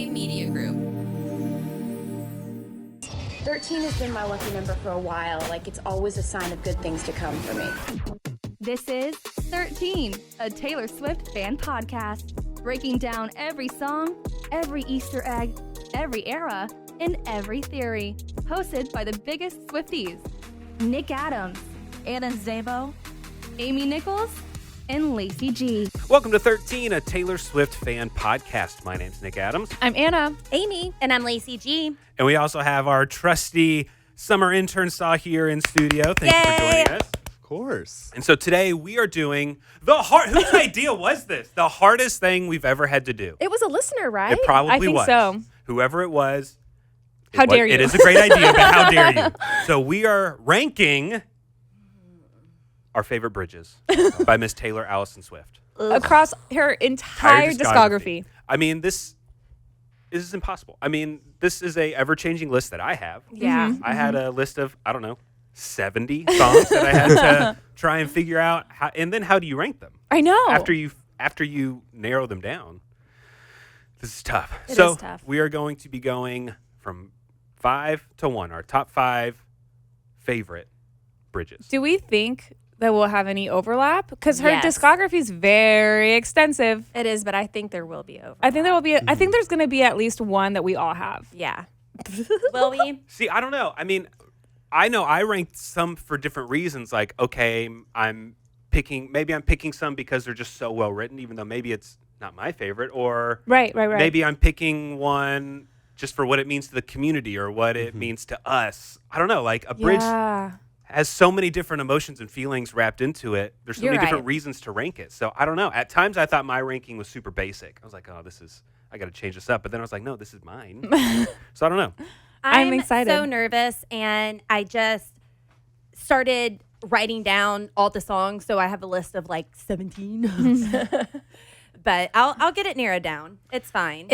Media Group. 13 has been my lucky number for a while. Like, it's always a sign of good things to come for me. This is 13, a Taylor Swift fan podcast, breaking down every song, every Easter egg, every era, and every theory. Hosted by the biggest Swifties, Nick Adams, Anna Zabo, Amy Nichols, and Lacey G. Welcome to 13, a Taylor Swift fan podcast. My name's Nick Adams. I'm Anna. Amy. And I'm Lacey G. And we also have our trusty summer intern Saahir in studio. Thanks for joining us. Of course. And so today we are doing whose idea was this? The hardest thing we've ever had to do. It was a listener, right? It probably I think was. so. Whoever it was. How dare you? It is a great idea, but how dare you? So we are ranking our favorite bridges by Miss Taylor Allison Swift. Across her entire discography. I mean, this is impossible. I mean, this is a ever-changing list that I have. Yeah. I had a list of, 70 songs that I had to try and figure out. And then how do you rank them? I know. After you narrow them down, this is tough. It is tough. We are going to be going from 5 to 1, our top 5 favorite bridges. Do we think that we'll have any overlap? Because her Yes. discography is very extensive. It is, but I think there will be overlap. I think there will be. I think there's going to be at least one that we all have. Yeah. Will we? See, I don't know. I mean, I know I ranked some for different reasons. Like, okay, I'm picking some because they're just so well written, even though maybe it's not my favorite. Or Right. maybe I'm picking one just for what it means to the community or what it means to us. I don't know. Like, a bridge has so many different emotions and feelings wrapped into it. There's so You're many different right. reasons to rank it. So I don't know. At times I thought my ranking was super basic. I was like, I got to change this up. But then I was like, no, this is mine. So I don't know. I'm excited. So nervous, and I just started writing down all the songs. So I have a list of like 17. But I'll get it narrowed down. It's fine.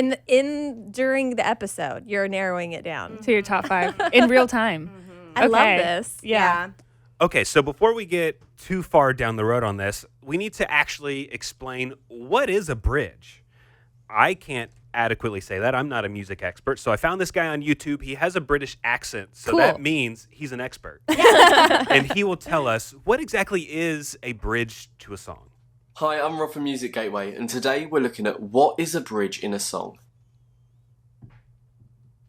During the episode, you're narrowing it down. To your top 5 in real time. I love Okay. this. Yeah. Okay, so before we get too far down the road on this, we need to actually explain what is a bridge. I can't adequately say that. I'm not a music expert. So I found this guy on YouTube. He has a British accent. So Cool. that means he's an expert. And he will tell us what exactly is a bridge to a song. Hi, I'm Rob from Music Gateway, and today we're looking at what is a bridge in a song.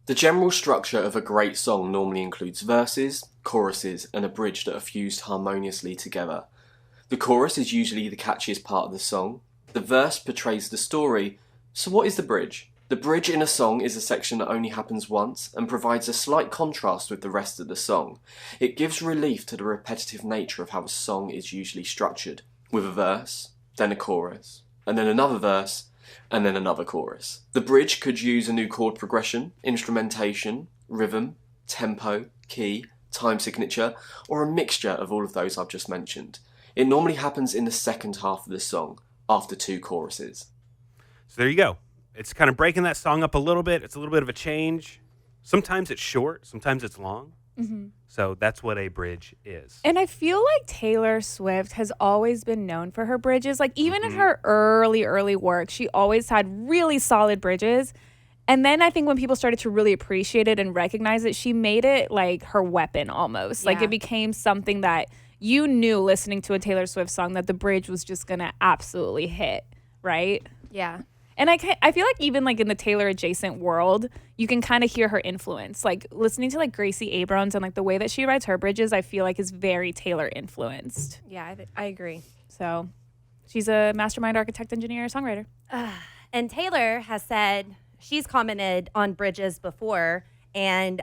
The general structure of a great song normally includes verses, choruses, and a bridge that are fused harmoniously together. The chorus is usually the catchiest part of the song. The verse portrays the story. So what is the bridge? The bridge in a song is a section that only happens once and provides a slight contrast with the rest of the song. It gives relief to the repetitive nature of how a song is usually structured, with a verse, then a chorus, and then another verse, and then another chorus. The bridge could use a new chord progression, instrumentation, rhythm, tempo, key, time signature, or a mixture of all of those I've just mentioned. It normally happens in the second half of the song, after 2 choruses. So there you go. It's kind of breaking that song up a little bit. It's a little bit of a change. Sometimes it's short. Sometimes it's long. So that's what a bridge is. And I feel like Taylor Swift has always been known for her bridges. Like, even in her early work, she always had really solid bridges. And then I think when people started to really appreciate it and recognize it, she made it like her weapon almost. Like, it became something that you knew listening to a Taylor Swift song that the bridge was just going to absolutely hit, right? Yeah. And I feel like even like in the Taylor adjacent world, you can kind of hear her influence. Like listening to like Gracie Abrams and like the way that she writes her bridges, I feel like is very Taylor influenced. Yeah, I agree. So she's a mastermind architect, engineer, songwriter. And Taylor has said, she's commented on bridges before, and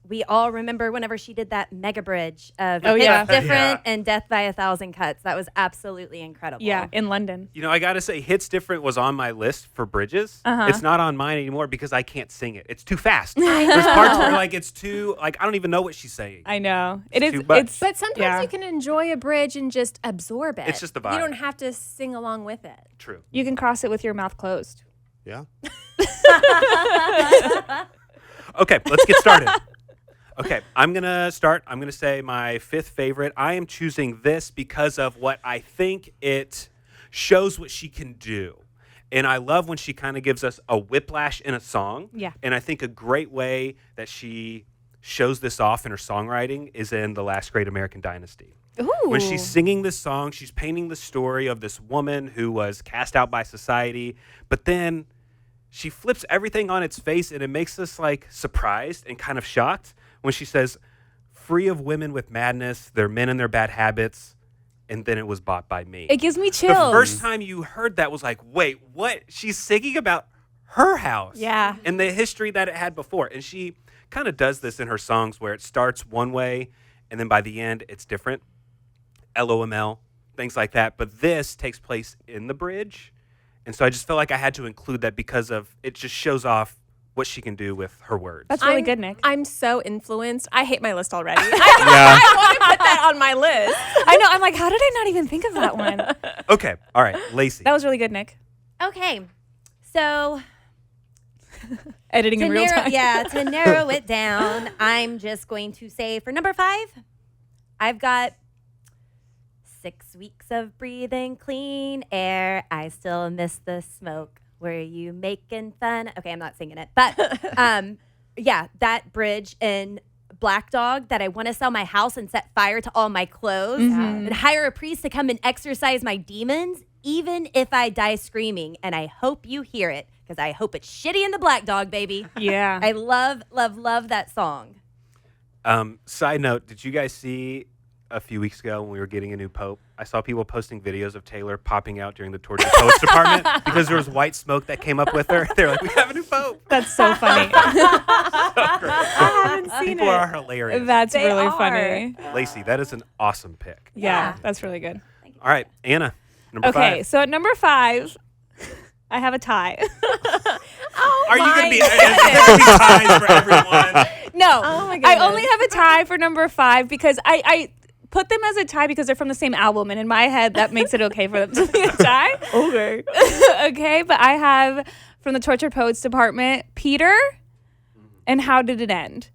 we all remember whenever she did that mega bridge of Oh, Hits yeah. Different and Death by a Thousand Cuts. That was absolutely incredible. Yeah, in London. You know, I got to say, Hits Different was on my list for bridges. It's not on mine anymore because I can't sing it. It's too fast. There's parts where like it's too, like, I don't even know what she's saying. I know. It's It too is. much. It's But sometimes you can enjoy a bridge and just absorb it. It's just the vibe. You don't have to sing along with it. True. you can cross it with your mouth closed. Yeah. Okay, let's get started. Okay, I'm going to start. I'm going to say my 5th favorite. I am choosing this because of what I think it shows what she can do. And I love when she kind of gives us a whiplash in a song. Yeah. And I think a great way that she shows this off in her songwriting is in The Last Great American Dynasty. Ooh. When she's singing this song, she's painting the story of this woman who was cast out by society, but then she flips everything on its face, and it makes us like surprised and kind of shocked when she says, "Free of women with madness, their men and their bad habits, and then it was bought by me." It gives me chills. The first time you heard that was like, wait, what? She's singing about her house. Yeah. And the history that it had before. And she kind of does this in her songs where it starts one way, and then by the end, it's different. LOML, things like that. But this takes place in the bridge. And so I just felt like I had to include that because of it just shows off what she can do with her words. That's really good, Nick. I'm so influenced. I hate my list already. Yeah. I want to put that on my list. I know. I'm like, how did I not even think of that one? Okay. All right. Lacey. That was really good, Nick. Okay. So Editing in real time. to narrow it down, I'm just going to say for number 5, I've got 6 weeks of breathing clean air. I still miss the smoke. Were you making fun? Okay, I'm not singing it. But yeah, that bridge in Black Dog that I want to sell my house and set fire to all my clothes and hire a priest to come and exorcise my demons, even if I die screaming. And I hope you hear it because I hope it's shitty in the Black Dog, baby. Yeah. I love, love, love that song. Side note, did you guys see a few weeks ago when we were getting a new pope? I saw people posting videos of Taylor popping out during the tortured poets department because there was white smoke that came up with her. They're like, we have a new pope. That's so funny. I haven't seen People it. are hilarious. That's They really are. funny. Lacey, that is an awesome pick. Yeah, that's really good. All right, Anna, number Okay, 5. so at number 5, I have a tie. Are you going to be ties for everyone? No, Oh my I goodness. only have a tie for number 5 because I put them as a tie because they're from the same album, and in my head that makes it okay for them to be a tie. Okay. Okay, but I have from the Tortured Poets Department, Peter, and How Did It End?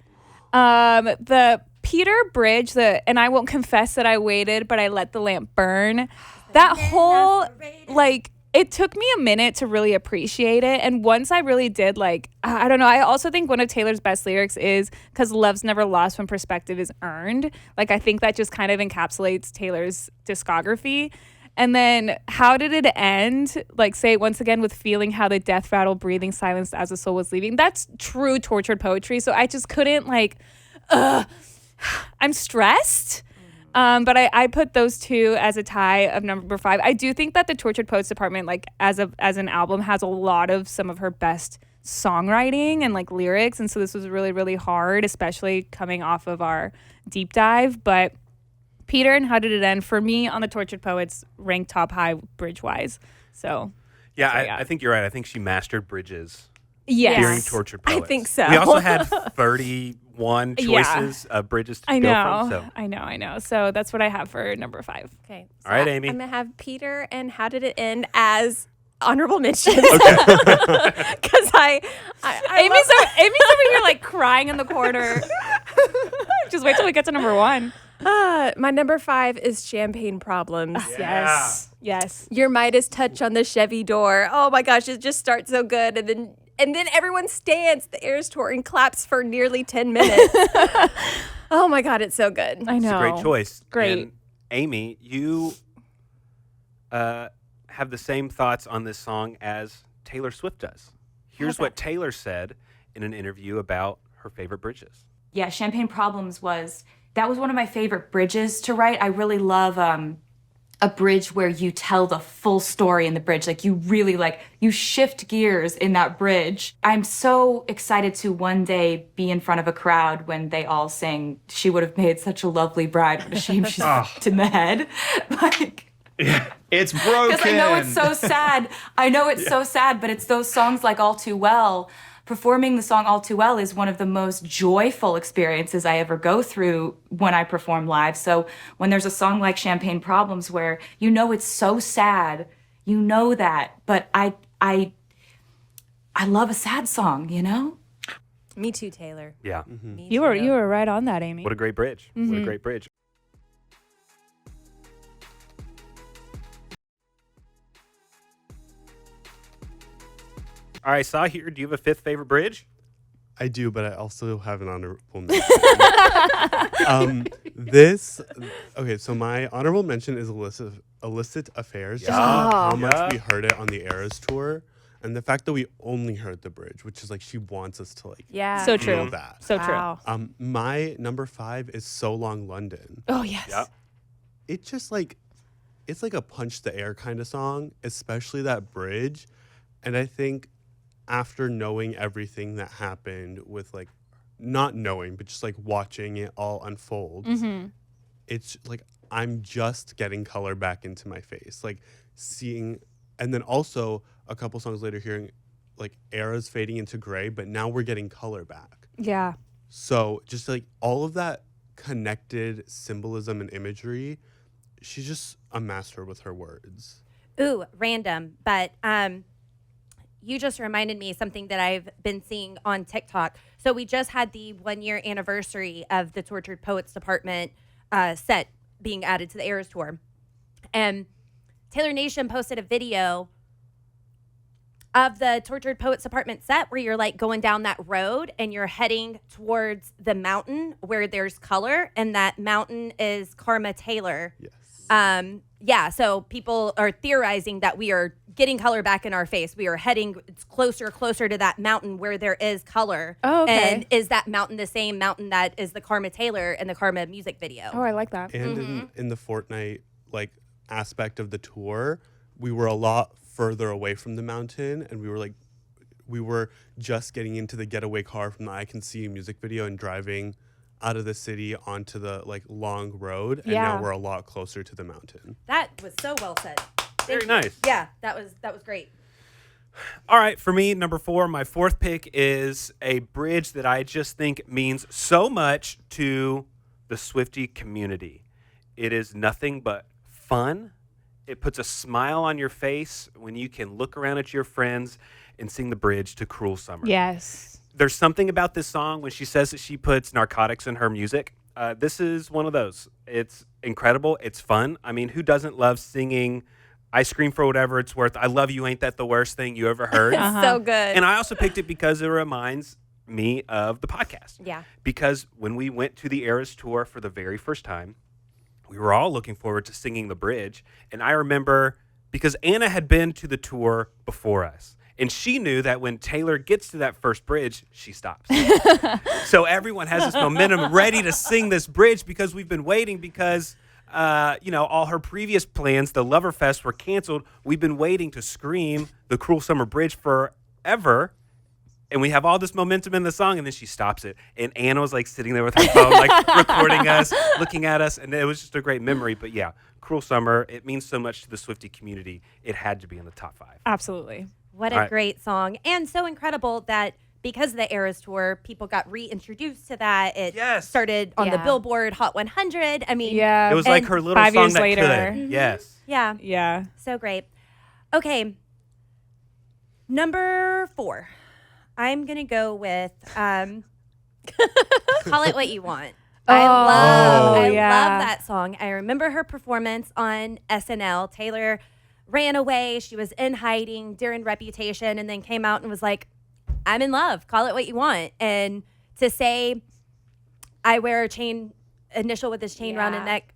The Peter bridge, and I won't confess that I waited, but I let the lamp burn. That whole like. It took me a minute to really appreciate it. And once I really did, like, I don't know. I also think one of Taylor's best lyrics is because love's never lost when perspective is earned. Like, I think that just kind of encapsulates Taylor's discography. And then How Did It End? Like, say it once again with feeling how the death rattle breathing silenced as the soul was leaving. That's true tortured poetry. So I just couldn't like, I'm stressed. But I put those two as a tie of number 5. I do think that the Tortured Poets Department, like as an album, has a lot of some of her best songwriting and like lyrics, and so this was really, really hard, especially coming off of our deep dive. But Peter and How Did It End for me on the Tortured Poets ranked top high bridge wise. So Yeah, So, yeah. I think you're right. I think she mastered bridges yes, during Tortured I Poets. think so. We also had 31 Yeah. choices of bridges to I go know, from. So. I know. So that's what I have for number 5. Okay. All right, Amy. I'm going to have Peter and How Did It End as honorable mentions. Because Amy's over here like crying in the corner. Just wait till we get to number 1. my number 5 is Champagne Problems. Yes. Your Midas touch on the Chevy door. Oh my gosh, it just starts so good. And then everyone stands, the Eras Tour, and claps for nearly 10 minutes. Oh my God, it's so good. I know. It's a great choice. Great. And Amy, you have the same thoughts on this song as Taylor Swift does. Here's what Taylor said in an interview about her favorite bridges. Yeah, Champagne Problems was one of my favorite bridges to write. I really love a bridge where you tell the full story in the bridge. Like you really you shift gears in that bridge. I'm so excited to one day be in front of a crowd when they all sing, "She would have made such a lovely bride. What a shame she's fucked in the head." Like, It's broken. because I know it's so sad. I know it's so sad, but it's those songs like All Too Well. Performing the song All Too Well is one of the most joyful experiences I ever go through when I perform live. So when there's a song like Champagne Problems where you know it's so sad, you know that, but I love a sad song, you know? Me too, Taylor. Yeah. Me You too. were right on that, Amy. What a great bridge. What a great bridge. All right, Saahir, do you have a fifth favorite bridge? I do, but I also have an honorable mention. So my honorable mention is Illicit Affairs. Just how much we heard it on the Eras tour. And the fact that we only heard the bridge, which is like she wants us to like So true. feel that. So true. My number 5 is So Long London. Oh, yes. Yep. It's just like, it's like a punch the air kind of song, especially that bridge. And I think after knowing everything that happened with like, not knowing, but just like watching it all unfold, it's like, I'm just getting color back into my face. Like seeing, and then also a couple songs later hearing like eras fading into gray, but now we're getting color back. Yeah. So just like all of that connected symbolism and imagery, she's just a master with her words. Ooh, random, but you just reminded me something that I've been seeing on TikTok. So we just had the 1-year anniversary of the Tortured Poets Department set being added to the Eras Tour. And Taylor Nation posted a video of the Tortured Poets Department set where you're like going down that road and you're heading towards the mountain where there's color, and that mountain is Karma Taylor. Yes. Yeah, so people are theorizing that we are getting color back in our face. We are heading closer to that mountain where there is color. Oh, okay. And is that mountain the same mountain that is the Karma Taylor in the Karma music video? Oh, I like that. And in the Fortnite like aspect of the tour, we were a lot further away from the mountain, and we were just getting into the getaway car from the I Can See You music video and driving out of the city onto the like long road, and now we're a lot closer to the mountain. That was so well said. Very nice. Yeah, that was great. All right, for me, number 4, my fourth pick is a bridge that I just think means so much to the Swiftie community. It is nothing but fun. It puts a smile on your face when you can look around at your friends and sing the bridge to Cruel Summer. Yes. There's something about this song when she says that she puts narcotics in her music. This is one of those. It's incredible. It's fun. I mean, who doesn't love singing I Scream for Whatever It's Worth? I Love You Ain't That the Worst Thing You Ever Heard? So good. And I also picked it because it reminds me of the podcast. Yeah. Because when we went to the Eras tour for the very first time, we were all looking forward to singing the bridge. And I remember because Anna had been to the tour before us. And she knew that when Taylor gets to that first bridge, she stops. So everyone has this momentum ready to sing this bridge because we've been waiting because, all her previous plans, the Loverfest, were canceled. We've been waiting to scream the Cruel Summer Bridge forever. And we have all this momentum in the song, and then she stops it. And Anna was like sitting there with her phone, like recording us, looking at us. And it was just a great memory. But yeah, Cruel Summer, it means so much to the Swiftie community. It had to be in the top 5. Absolutely. What a great song. And so incredible that because of the Eras Tour, people got reintroduced to that. It started on the Billboard Hot 100. I mean, it was like her little 5 song years that later. could. Yes. Yeah. Yeah. So great. Okay. Number 4. I'm going to go with Call It What You Want. I love that song. I remember her performance on SNL. Taylor ran away. She was in hiding during Reputation and then came out and was like, I'm in love. Call it what you want. And to say, I wear a chain initial with his chain around his neck,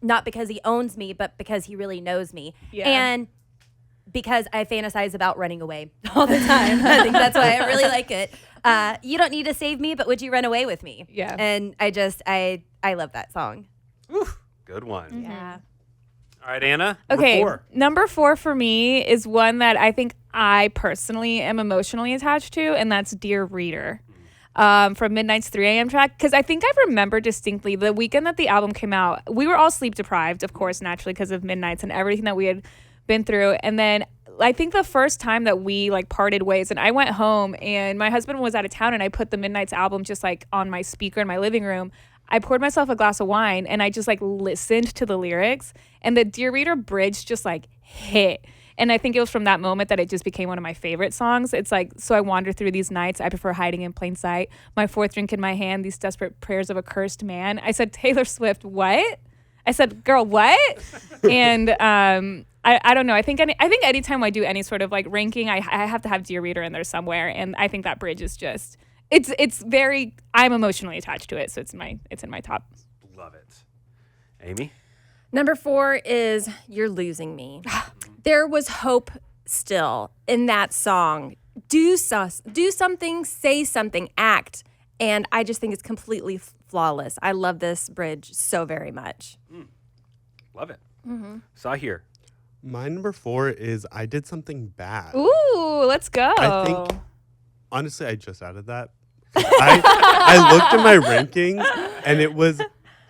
not because he owns me, but because he really knows me. Yeah. And because I fantasize about running away all the time. I think that's why I really like it. You don't need to save me, but would you run away with me? Yeah. And I love that song. Oof, good one. Yeah. All right, Anna. Okay, Number 4. number 4 for me is one that I think I personally am emotionally attached to, and that's Dear Reader from Midnight's 3 a.m. track. Because I think I remember distinctly the weekend that the album came out, we were all sleep deprived, of course, naturally, because of Midnights and everything that we had been through. And then I think the first time that we like parted ways, and I went home and my husband was out of town, and I put the Midnights album just like on my speaker in my living room. I poured myself a glass of wine and I just like listened to the lyrics, and the Dear Reader bridge just like hit. And I think it was from that moment that it just became one of my favorite songs. It's like, so I wander through these nights. I prefer hiding in plain sight. My 4th drink in my hand, these desperate prayers of a cursed man. I said, Taylor Swift, what? I said, girl, what? And I don't know. I think anytime I do any sort of like ranking, I have to have Dear Reader in there somewhere, and I think that bridge is just it's very. I'm emotionally attached to it, so it's in my top. Love it. Amy? Number 4 is You're Losing Me. There was hope still in that song. Do something, say something, act. And I just think it's completely flawless. I love this bridge so very much. Love it. Saahir. My number 4 is I Did Something Bad. Ooh, let's go. I think, honestly, I just added that. I looked at my rankings, and it was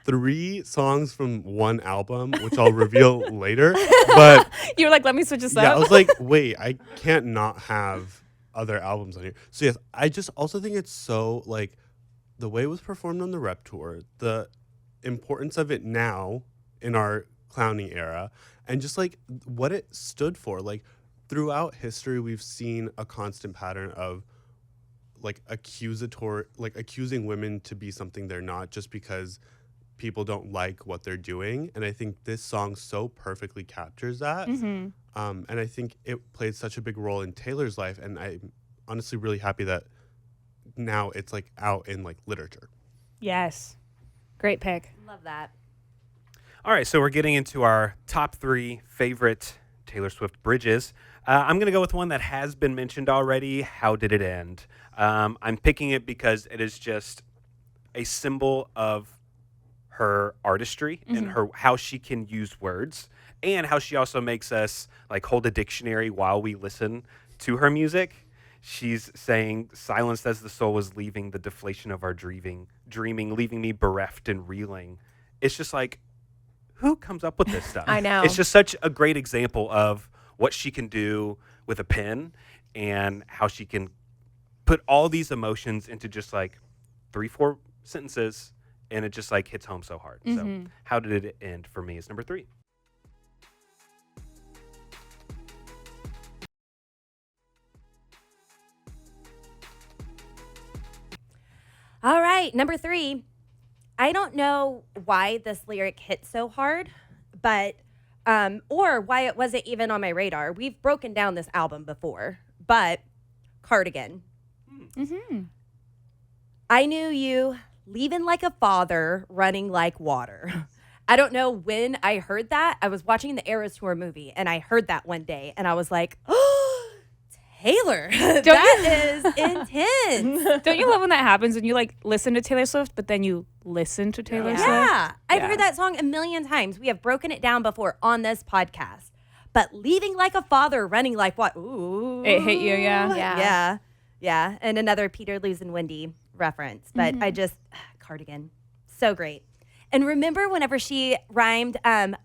3 songs from one album, which I'll reveal later. But you were like, let me switch this up. Yeah, I was like, wait, I can't not have other albums on here. So yes, I just also think it's so like the way it was performed on the Rep Tour, the importance of it now in our clowning era, and just like what it stood for. Like throughout history, we've seen a constant pattern of like accusing women to be something they're not just because people don't like what they're doing. And I think this song so perfectly captures that. And I think it played such a big role in Taylor's life. And I'm honestly really happy that now it's like out in like literature. Yes. Great pick. Love that. All right, so we're getting into our top 3 favorite Taylor Swift bridges. I'm going to go with one that has been mentioned already, How Did It End? I'm picking it because it is just a symbol of her artistry and her how she can use words, and how she also makes us like hold a dictionary while we listen to her music. She's saying, "Silence as the soul was leaving, the deflation of our dreaming, leaving me bereft and reeling." It's just like, who comes up with this stuff? I know. It's just such a great example of what she can do with a pen and how she can put all these emotions into just like 3-4 sentences, and it just like hits home so hard. So How Did It End for me is number 3. All right, number 3. I don't know why this lyric hit so hard, but or why it wasn't even on my radar. We've broken down this album before, but Cardigan. I knew you leaving like a father, running like water. I don't know when I heard that. I was watching the Eras Tour movie, and I heard that one day, and I was like, oh, Taylor, that is intense. Don't you love when that happens, when you like listen to Taylor Swift, but then you listen to Taylor Swift? Yeah, I've heard that song a million times. We have broken it down before on this podcast. But leaving like a father, running like what? Ooh. It hit you, yeah. Yeah. And another Peter, Luz, and Wendy reference. But I just, Cardigan, so great. And remember whenever she rhymed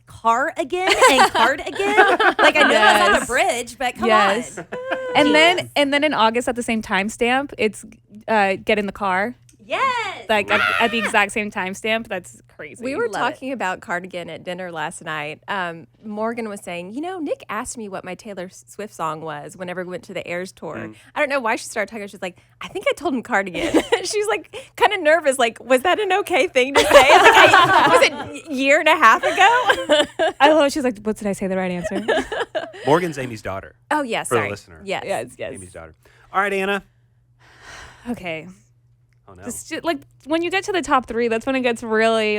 car again and card again? Like I know that's on the bridge, but come on. And then in August at the same timestamp, it's get in the car. Yes. Like at the exact same timestamp. That's crazy. We were talking about Cardigan at dinner last night. Morgan was saying, Nick asked me what my Taylor Swift song was whenever we went to the Eras tour. I don't know why she started talking. She's like, I think I told him Cardigan. She's like kind of nervous. Like, was that an okay thing to say? Like, was it a year and a half ago? I love it. She's like, what did I say the right answer? Morgan's Amy's daughter. Oh, yes. For the listener. Yes. Amy's daughter. All right, Anna. Okay. Oh, no. Just, like when you get to the top 3, that's when it gets really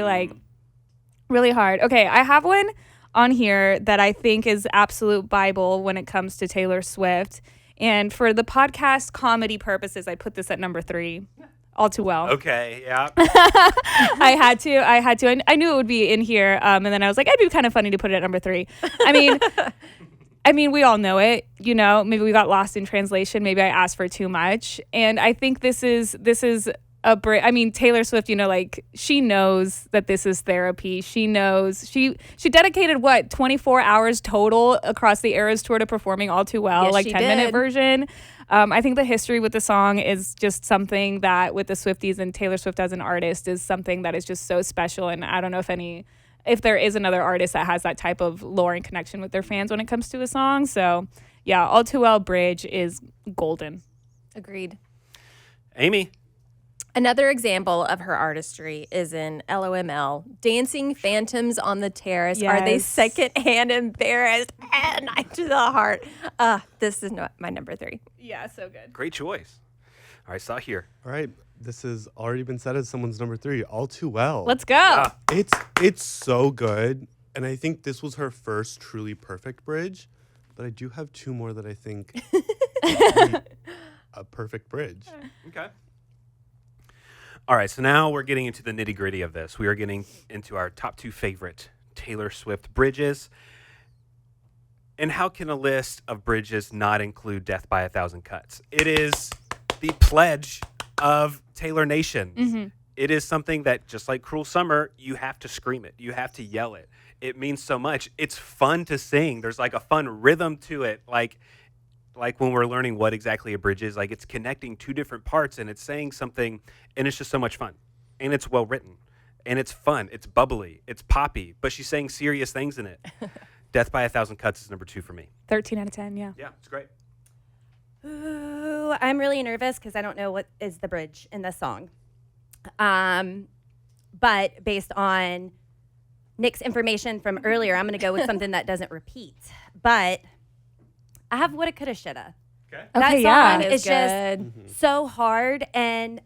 really hard. Okay, I have one on here that I think is absolute Bible when it comes to Taylor Swift. And for the podcast comedy purposes, I put this at number 3. All Too Well. Okay, yeah. I had to. I knew it would be in here. And then I was like, it'd be kind of funny to put it at number 3. I mean, we all know it, maybe we got lost in translation. Maybe I asked for too much. And I think this is Taylor Swift, like she knows that this is therapy. She knows she dedicated 24 hours total across the Eras tour to performing All Too Well, Yes, 10-minute version. I think the history with the song is just something that with the Swifties and Taylor Swift as an artist is something that is just so special. And I don't know if there is another artist that has that type of lore and connection with their fans when it comes to a song. So yeah, All Too Well bridge is golden. Agreed. Amy. Another example of her artistry is in LOML, Dancing Phantoms on the Terrace. Are they Yes. secondhand embarrassed? And knife to the heart. This is not my number 3. Yeah, so good. Great choice. All right, Saahir. All right, this has already been said as someone's number 3. All Too Well. Let's go. It's so good, and I think this was her first truly perfect bridge. But I do have 2 more that I think would be a perfect bridge. Okay. All right, so now we're getting into the nitty-gritty of this. We are getting into our top 2 favorite Taylor Swift bridges. And how can a list of bridges not include Death by a Thousand Cuts? It is the pledge of Taylor Nation. Mm-hmm. It is something that, just like Cruel Summer, you have to scream it. You have to yell it. It means so much. It's fun to sing. There's like a fun rhythm to it. Like when we're learning what exactly a bridge is, like it's connecting 2 different parts and it's saying something, and it's just so much fun. And it's well written. And it's fun. It's bubbly. It's poppy. But she's saying serious things in it. Death by a Thousand Cuts is number 2 for me. 13 out of 10, yeah. Yeah, it's great. Ooh, I'm really nervous because I don't know what is the bridge in this song. But based on Nick's information from earlier, I'm going to go with something that doesn't repeat. But I have Woulda, Coulda, Shoulda. Okay. That Okay, song yeah. is good. just so hard. And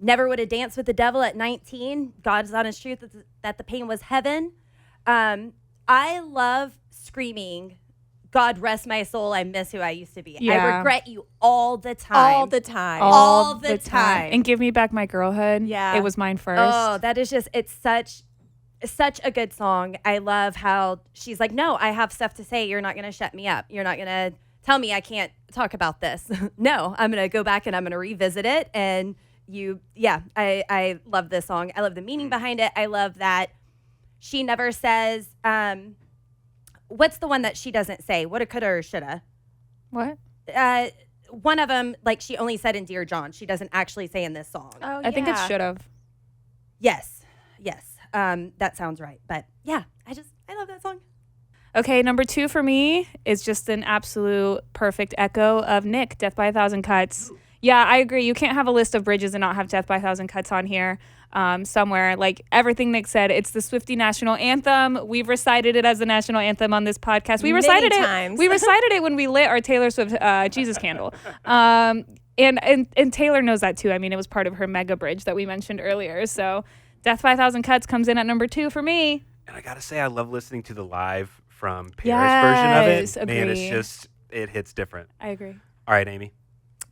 never would have danced with the devil at 19. God's honest truth is that the pain was heaven. I love screaming, God rest my soul, I miss who I used to be. I Yeah. regret you all the time. All the time. All the time. And Give Me Back My Girlhood. Yeah. It was mine first. Oh, that is just, it's such a good song. I love how she's like, no, I have stuff to say. You're not going to shut me up. You're not going to tell me I can't talk about this. No, I'm going to go back and I'm going to revisit it. And I love this song. I love the meaning behind it. I love that she never says, what's the one that she doesn't say? Woulda, coulda, or shoulda? What? One of them, like she only said in Dear John. She doesn't actually say in this song. Oh, I think it should have. Yes. That sounds right. But yeah, I love that song. Okay, number 2 for me is just an absolute perfect echo of Nick, Death by a Thousand Cuts. Yeah, I agree. You can't have a list of bridges and not have Death by a Thousand Cuts on here somewhere. Like everything Nick said, it's the Swiftie national anthem. We've recited it as the national anthem on this podcast. We recited Many it. times. We recited it when we lit our Taylor Swift Jesus candle. And Taylor knows that too. I mean, it was part of her mega bridge that we mentioned earlier. So Death by a Thousand Cuts comes in at number 2 for me. And I got to say, I love listening to the live from Paris version of Yes, it. Man, agree. it hits different. I agree. All right, Amy.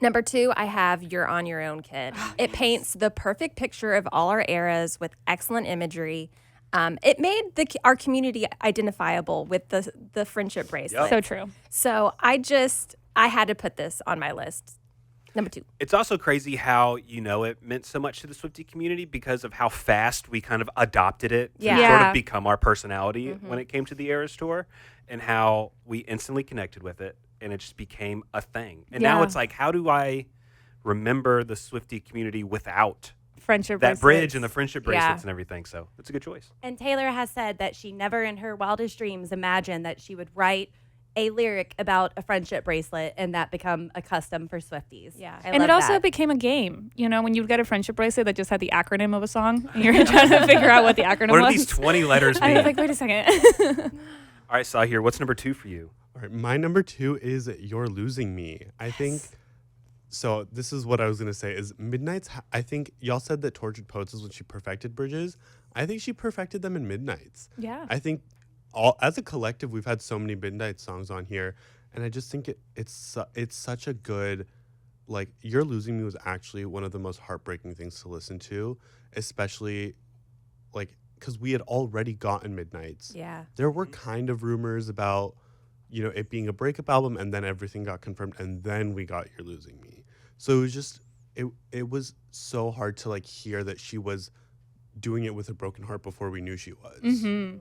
Number 2, I have You're on Your Own, Kid. It paints the perfect picture of all our eras with excellent imagery. It made our community identifiable with the friendship bracelet. So true. So I had to put this on my list. Number 2. It's also crazy how, it meant so much to the Swiftie community because of how fast we kind of adopted it to Yeah. sort Yeah. of become our personality when it came to the Eras Tour, and how we instantly connected with it and it just became a thing. And now Yeah. it's like, how do I remember the Swiftie community without Friendship that bracelets. bridge and the friendship bracelets Yeah. and everything? So that's a good choice. And Taylor has said that she never in her wildest dreams imagined that she would write a lyric about a friendship bracelet and that become a custom for Swifties. Yeah. I And love it also that. became a game. When you'd get a friendship bracelet that just had the acronym of a song, and you're trying to figure out what the acronym What was. do these 20 letters I mean? was like, wait a second. All right, Saahir, what's number 2 for you? All right, my number 2 is You're Losing Me. I think, so this is what I was going to say, is Midnight's, I think y'all said that Tortured Poets is when she perfected bridges. I think she perfected them in Midnight's. Yeah. I think as a collective, we've had so many Midnight songs on here, and I just think it's such a good, like, You're Losing Me was actually one of the most heartbreaking things to listen to, especially, like, because we had already gotten Midnights. Yeah. There were kind of rumors about, it being a breakup album, and then everything got confirmed, and then we got You're Losing Me. So it was just, it was so hard to, like, hear that she was doing it with a broken heart before we knew she was. Mm-hmm.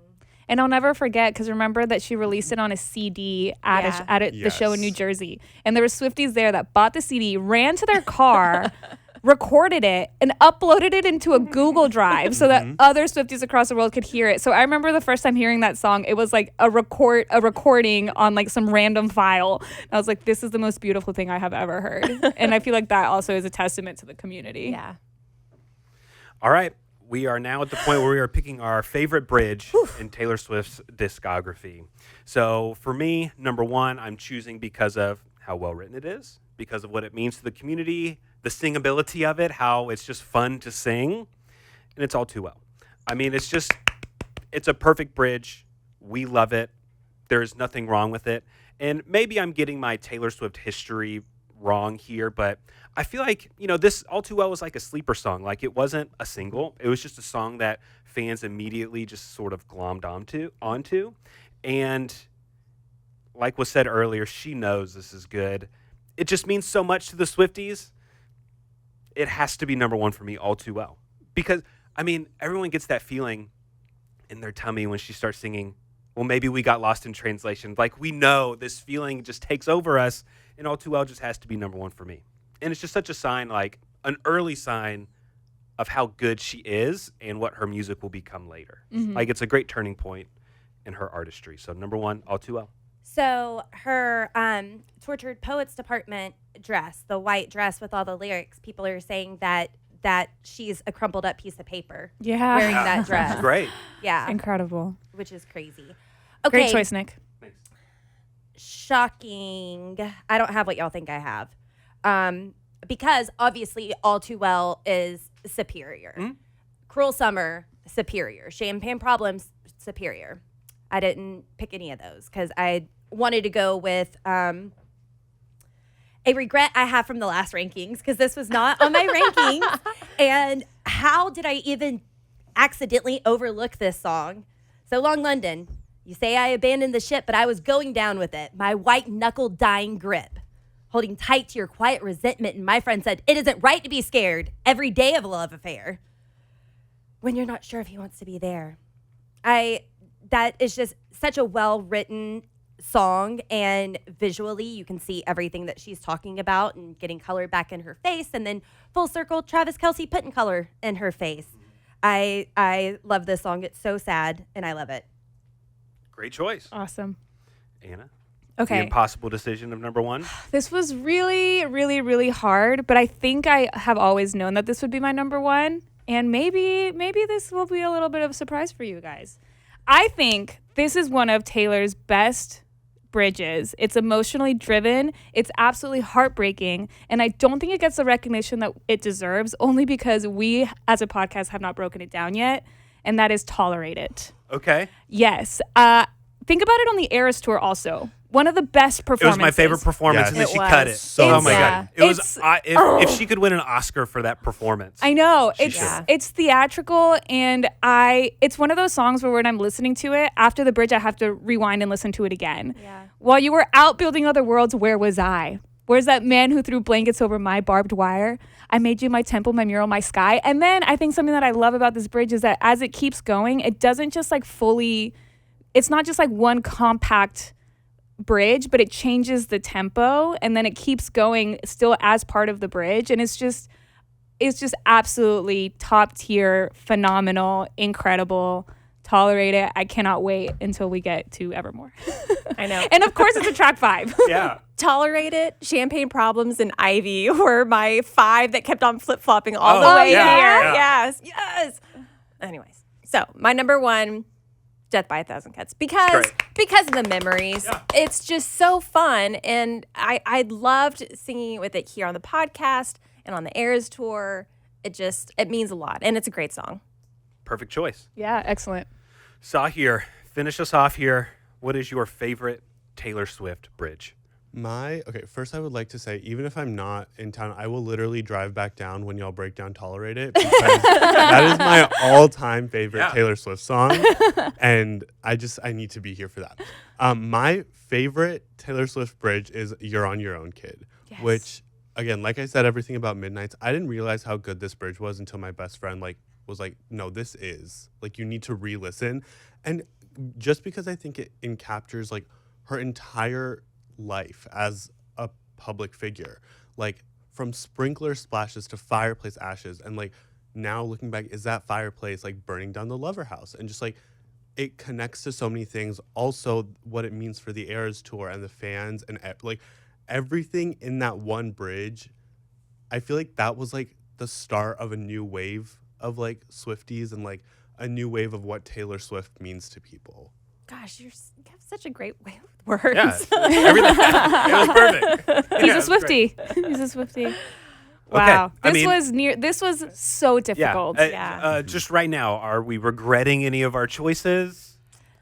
And I'll never forget, because remember that she released it on a CD at the show in New Yes. Jersey. And there were Swifties there that bought the CD, ran to their car, recorded it and uploaded it into a Google Drive so that other Swifties across the world could hear it. So I remember the first time hearing that song, it was like a recording on like some random file. And I was like, this is the most beautiful thing I have ever heard. And I feel like that also is a testament to the community. Yeah. All right. We are now at the point where we are picking our favorite bridge in Taylor Swift's discography. So for me, number one, I'm choosing because of how well written it is, because of what it means to the community, the singability of it, how it's just fun to sing, and it's All Too Well. I mean, it's a perfect bridge. We love it. There's nothing wrong with it. And maybe I'm getting my Taylor Swift history wrong here, but I feel like, this All Too Well was like a sleeper song. Like, it wasn't a single. It was just a song that fans immediately just sort of glommed onto. And like was said earlier, she knows this is good. It just means so much to the Swifties. It has to be number one for me, All Too Well. Because, I mean, everyone gets that feeling in their tummy when she starts singing, well, maybe we got lost in translation. Like, we know this feeling just takes over us, and All Too Well just has to be number one for me. And it's just such a sign, like an early sign of how good she is and what her music will become later. Like, it's a great turning point in her artistry. So number one, All Too Well. So her Tortured Poets Department dress, the white dress with all the lyrics, people are saying that she's a crumpled up piece of paper Yeah. wearing that dress. Great. Yeah. Incredible. Which is crazy. Okay. Great choice, Nick. Thanks. Shocking. I don't have what y'all think I have. Because obviously All Too Well is superior. Cruel Summer, superior. Champagne Problems, superior. I didn't pick any of those because I wanted to go with a regret I have from the last rankings because this was not on my rankings. And how did I even accidentally overlook this song? So Long London, you say I abandoned the ship, but I was going down with it. My white knuckle dying grip, holding tight to your quiet resentment. And my friend said, it isn't right to be scared every day of a love affair when you're not sure if he wants to be there. That is just such a well-written song, and visually you can see everything that she's talking about and getting color back in her face, and then full circle Travis Kelce putting color in her face. I love this song. It's so sad, and I love it. Great choice. Awesome. Anna? Okay. The impossible decision of number one? This was really, really, really hard, but I think I have always known that this would be my number one, and maybe this will be a little bit of a surprise for you guys. I think this is one of Taylor's best bridges. It's emotionally driven. It's absolutely heartbreaking. And I don't think it gets the recognition that it deserves, only because we as a podcast have not broken it down yet. And that is Tolerate It. Okay. Yes. Think about it on the Eras tour also. One of the best performances. It was my favorite performance, and then It she cut it. was. So Oh my Yeah. God. It was if she could win an Oscar for that performance. I know. She It's should. it's theatrical, and it's one of those songs where when I'm listening to it, after the bridge, I have to rewind and listen to it again. Yeah. While you were out building other worlds, where was I? Where's that man who threw blankets over my barbed wire? I made you my temple, my mural, my sky. And then I think something that I love about this bridge is that as it keeps going, it doesn't just like fully, it's not just like one compact bridge, but it changes the tempo, and then it keeps going still as part of the bridge, and it's just absolutely top tier, phenomenal, incredible. Tolerate It. I cannot wait until we get to Evermore. I know. And of course it's a track 5. Yeah. Tolerate It, Champagne Problems, and Ivy were my 5 that kept on flip-flopping all the Oh, way yeah, here. yeah. Yes. Anyways, so my number one, Death by a Thousand Cuts, because Great. of the memories. Yeah. It's just so fun, and I loved singing with it here on the podcast and on the Eras tour. It means a lot, and it's a great song. Perfect choice. Yeah, excellent. Saahir, finish us off here. What is your favorite Taylor Swift bridge? First I would like to say, even if I'm not in town, I will literally drive back down when y'all break down Tolerate It, because that is my all-time favorite Taylor Swift song, and I need to be here for that. My favorite Taylor Swift bridge is You're on Your Own, Kid, which, again, like I said, everything about Midnights, I didn't realize how good this bridge was until my best friend was like, no, this is, you need to re-listen. And just because I think it captures, her entire life as a public figure, from sprinkler splashes to fireplace ashes, and like now looking back, is that fireplace like burning down the Lover House? And just like it connects to so many things. Also, what it means for the Eras tour and the fans and like everything in that one bridge. I feel like that was like the start of a new wave of like Swifties and like a new wave of what Taylor Swift means to people. Gosh, you have such a great way with words. Yeah, everything. It was perfect. He's Yeah, a it was great. Swiftie. He's a Swiftie. Wow. I This was so difficult. Just right now, are we regretting any of our choices?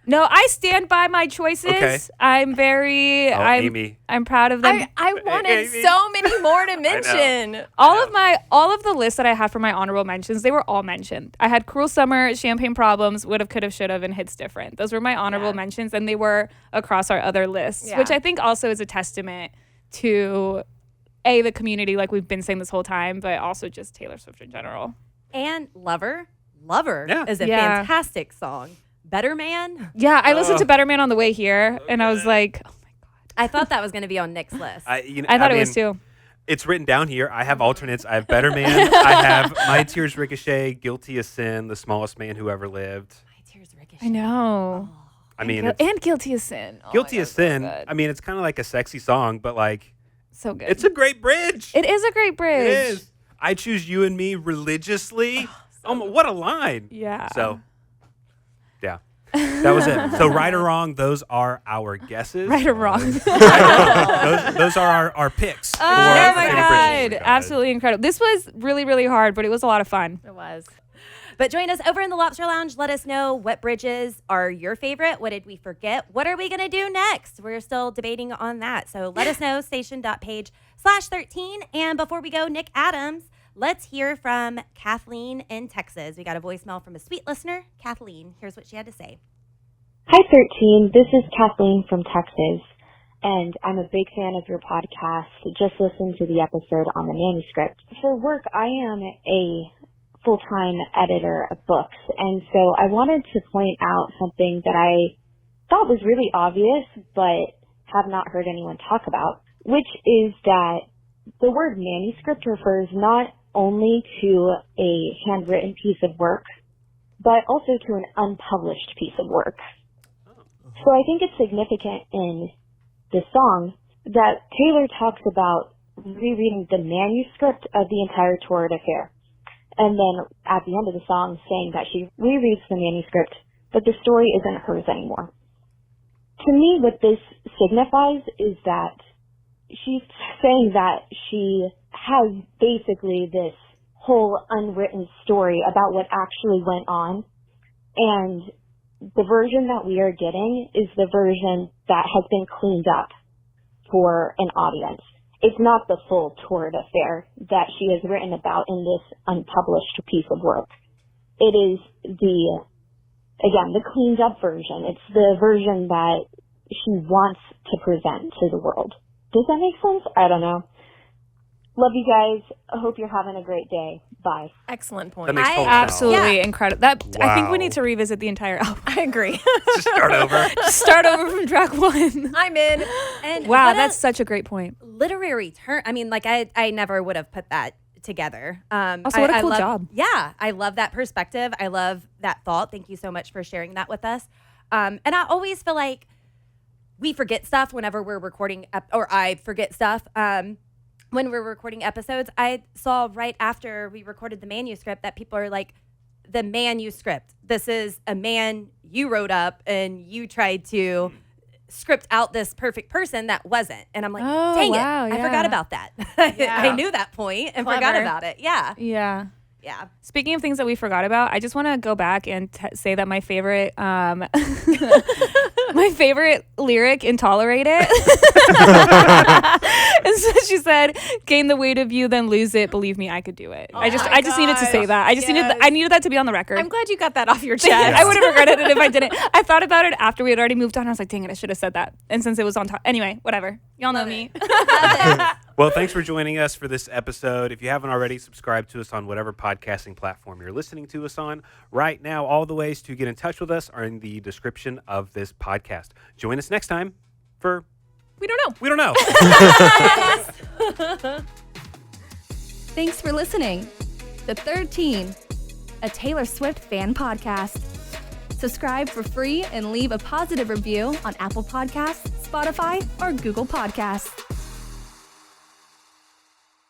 No, I stand by my choices. Okay. I'm very Amy. I'm proud of them. I wanted so many more to mention. All of the lists that I had for my honorable mentions, they were all mentioned. I had Cruel Summer, Champagne Problems, Would Have, Could Have, Should Have, and Hits Different. Those were my honorable mentions, and they were across our other lists, which I think also is a testament to the community, like we've been saying this whole time, but also just Taylor Swift in general. And Lover is a Yeah. fantastic song. Better Man. Yeah, I listened to Better Man on the way here, and I was like, oh my God. I thought that was going to be on Nick's list. I thought it was too. It's written down here. I have alternates. I have Better Man. I have My Tears Ricochet, Guilty as Sin, The Smallest Man Who Ever Lived. My Tears Ricochet. I know. I mean, And Guilty as Sin. Oh Guilty my as God, Sin. so good. I mean, it's kind of like a sexy song, but like, So good. it's a great bridge. It is a great bridge. It is. I choose you and me religiously. What a line. Yeah. So, yeah. That was it. So, right or wrong, those are our guesses. Right or wrong. Those are our picks. Oh my favorite God. bridges. Absolutely incredible. This was really, really hard, but it was a lot of fun. It was. But join us over in the Lobster Lounge. Let us know what bridges are your favorite. What did we forget? What are we going to do next? We're still debating on that. So let us know, station.page/13. And before we go, Nick Adams, let's hear from Kathleen in Texas. We got a voicemail from a sweet listener. Kathleen, here's what she had to say. Hi, 13. This is Kathleen from Texas, and I'm a big fan of your podcast. Just listened to the episode on the manuscript. For work, I am a full-time editor of books, and so I wanted to point out something that I thought was really obvious, but have not heard anyone talk about, which is that the word manuscript refers not only to a handwritten piece of work, but also to an unpublished piece of work. So I think it's significant in the song that Taylor talks about rereading the manuscript of the entire Torrid affair. And then at the end of the song saying that she rereads the manuscript, but the story isn't hers anymore. To me, what this signifies is that she's saying that she has basically this whole unwritten story about what actually went on, and the version that we are getting is the version that has been cleaned up for an audience. It's not the full Torrid affair that she has written about in this unpublished piece of work. It is the cleaned up version. It's the version that she wants to present to the world. Does that make sense? I don't know. Love you guys. I hope you're having a great day. Bye. Excellent point. That makes total sense. Absolutely incredible. I think we Wow. need to revisit the entire album. I agree. Just start over. Start over from track one. I'm in. And Wow, what that's a such a great point. literary term. I mean, like I never would have put that together. Also, what a I cool love- job. Yeah, I love that perspective. I love that thought. Thank you so much for sharing that with us. And I always feel like we forget stuff whenever we're recording, or I forget stuff. When we're recording episodes, I saw right after we recorded the manuscript that people are like, the manuscript. This is a man you wrote up and you tried to script out this perfect person that wasn't. And I'm like, Oh, dang wow, it. I yeah. forgot about that. I knew that point and forgot Clever. about it. Yeah. Yeah. Yeah. Speaking of things that we forgot about, I just want to go back and say that my favorite, my favorite lyric in "Tolerate It" is that she said, "Gain the weight of you, then lose it. Believe me, I could do it." I just needed to say that. I needed that to be on the record. I'm glad you got that off your chest. I would have regretted it if I didn't. I thought about it after we had already moved on. I was like, dang it, I should have said that. And since it was on top, anyway, whatever. Y'all know me. Well, thanks for joining us for this episode. If you haven't already, subscribe to us on whatever podcasting platform you're listening to us on. Right now, all the ways to get in touch with us are in the description of this podcast. Join us next time for... We don't know. We don't know. Thanks for listening to 13, a Taylor Swift fan podcast. Subscribe for free and leave a positive review on Apple Podcasts, Spotify, or Google Podcasts.